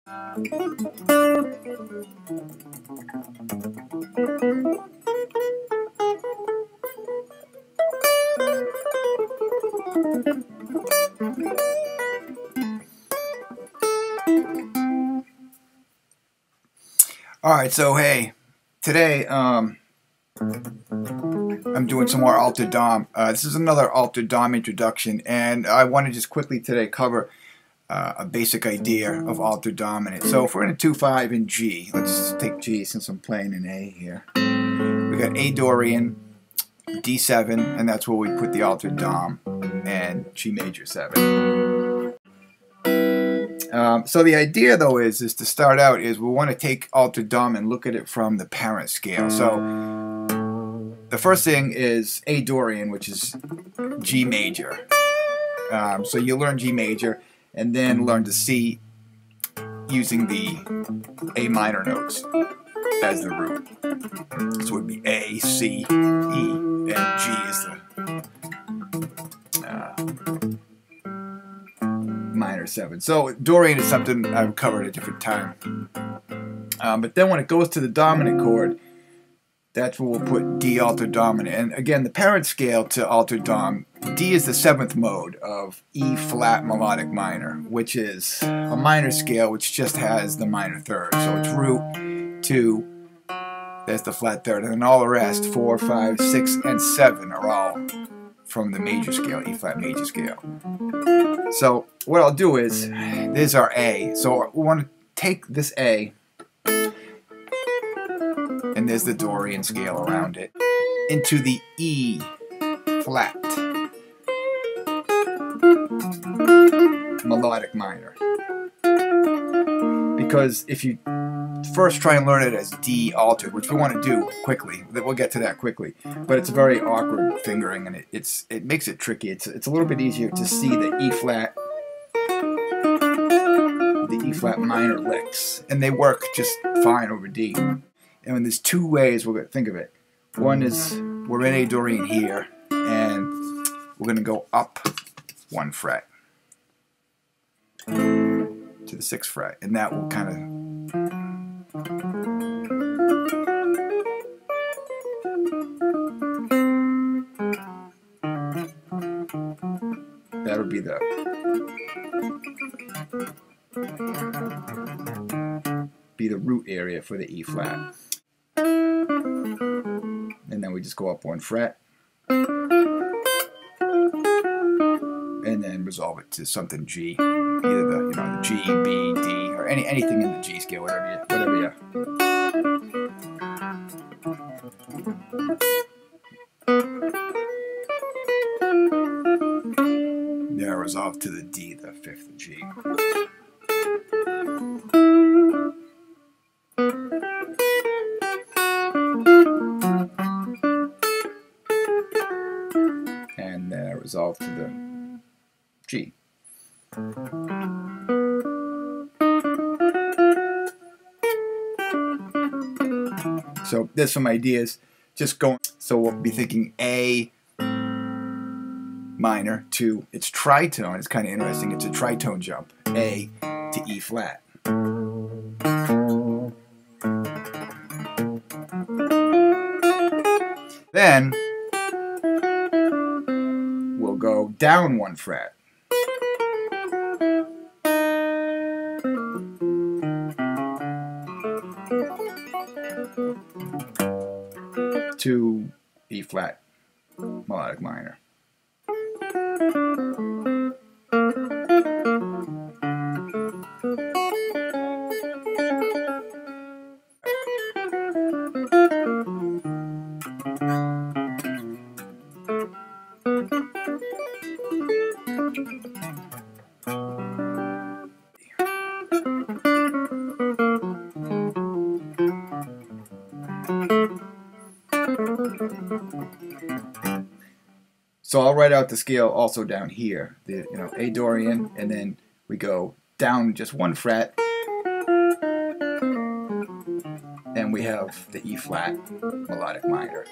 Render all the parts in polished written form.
Alright, so hey, today I'm doing some more altered dom. This is another altered dom introduction, and I want to just quickly today cover a basic idea of altered dominant. So if we're in a 2-5 in G, let's take G since I'm playing in A here. We got A Dorian, D7, and that's where we put the altered dom, and G major 7. So the idea though is to start out is we want to take altered dom and look at it from the parent scale. So the first thing is A Dorian, which is G major. So you learn G major and then learn to C using the A minor notes as the root. So it would be A, C, E, and G is the minor 7. So Dorian is something I've covered at a different time. But then when it goes to the dominant chord, that's where we'll put D altered dominant. And again, the parent scale to altered dom, D is the 7th mode of E flat melodic minor, which is a minor scale which just has the minor third. So it's root, 2, that's the flat third, and then all the rest, 4, 5, 6, and 7 are all from the major scale, E flat major scale. So what I'll do is, there's our A. So we want to take this A, and there's the Dorian scale around it, into the E flat melodic minor. Because if you first try and learn it as D altered, which we want to do quickly, we'll get to that quickly, but it's a very awkward fingering, and it makes it tricky. It's a little bit easier to see the E flat minor licks, and they work just fine over D. And there's two ways we're going to think of it. One is we're in A Dorian here, and we're going to go up 1 fret to the 6th fret, and that will kind of that'll be the root area for the E flat. And then we just go up 1 fret and then resolve it to something G, either the G, B, D, or anything in the G scale, whatever you. Now resolve to the D, the 5th G. And then resolve to the G. So there's some ideas just going. So we'll be thinking A minor to its tritone. It's kind of interesting. It's a tritone jump. A to E flat. Then we'll go down 1 fret. To E flat melodic minor. So I'll write out the scale also down here, the A Dorian, and then we go down just 1 fret, and we have the E flat melodic minor.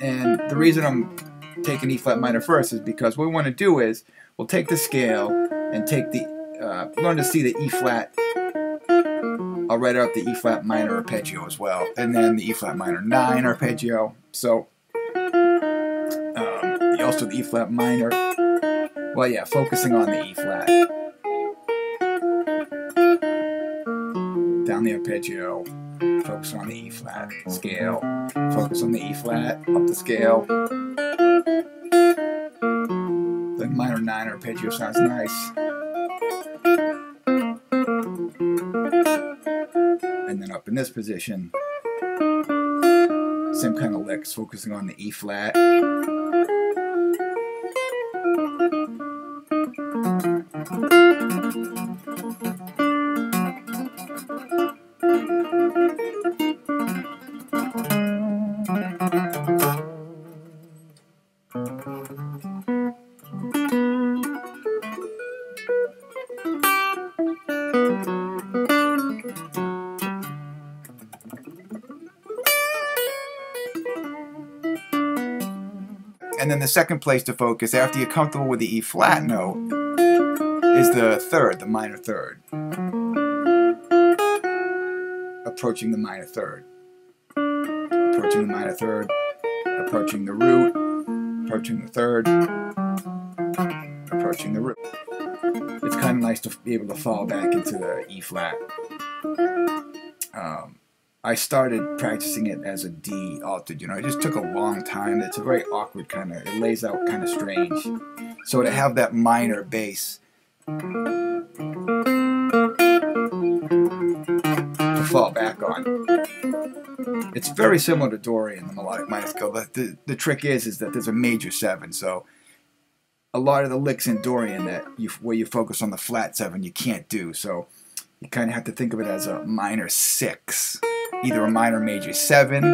And the reason I'm taking E flat minor first is because what we want to do is we'll take the scale and take the learn to see the E flat. I'll write out the E flat minor arpeggio as well, and then the E flat minor 9 arpeggio. So also the E flat minor. Well, yeah, focusing on the E flat. Down the arpeggio, focus on the E flat scale, focus on the E flat, up the scale. The minor 9 arpeggio sounds nice. And then up in this position, same kind of licks, focusing on the E flat. And then the second place to focus, after you're comfortable with the E flat note, is the third, the minor third. Approaching the minor third. Approaching the minor third. Approaching the root. Approaching the third. Approaching the root. It's kind of nice to be able to fall back into the E flat. I started practicing it as a D altered, you know, it just took a long time. It's a very awkward kind of, it lays out kind of strange. So to have that minor bass to fall back on, it's very similar to Dorian, the melodic minor scale. The trick is that there's a major 7, so a lot of the licks in Dorian where you focus on the flat 7 you can't do, so you kind of have to think of it as a minor 6. Either a minor major 7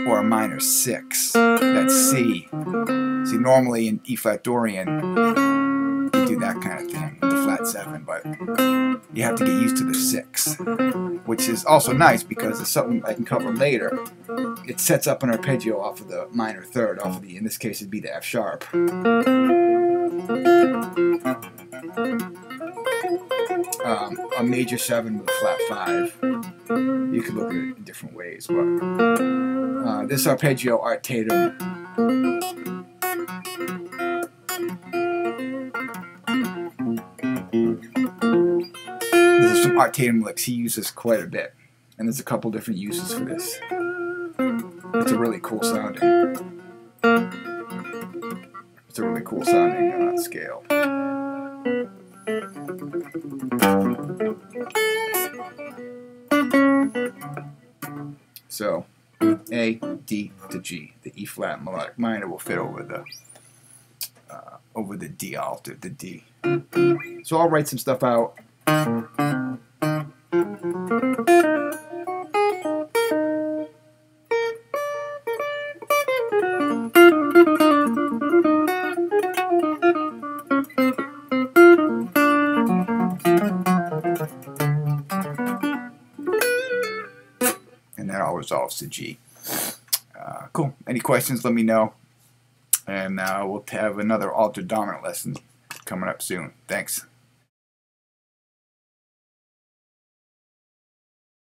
or a minor 6. That's C. See, normally in E flat Dorian, you do that kind of thing with the flat 7, but you have to get used to the 6, which is also nice because it's something I can cover later. It sets up an arpeggio off of the minor third, off of the, in this case, it'd be the F sharp. A major 7 with a flat 5. You could look at it in different ways, but this arpeggio artatum there's some artatum licks he uses quite a bit, and there's a couple different uses for this. It's a really cool sounding. It's a really cool sounding scale. So, A, D to G. The E flat melodic minor will fit over the D altered, the D. So I'll write some stuff out. And that all resolves to G. Cool. Any questions, let me know. And we'll have another altered dominant lesson coming up soon. Thanks.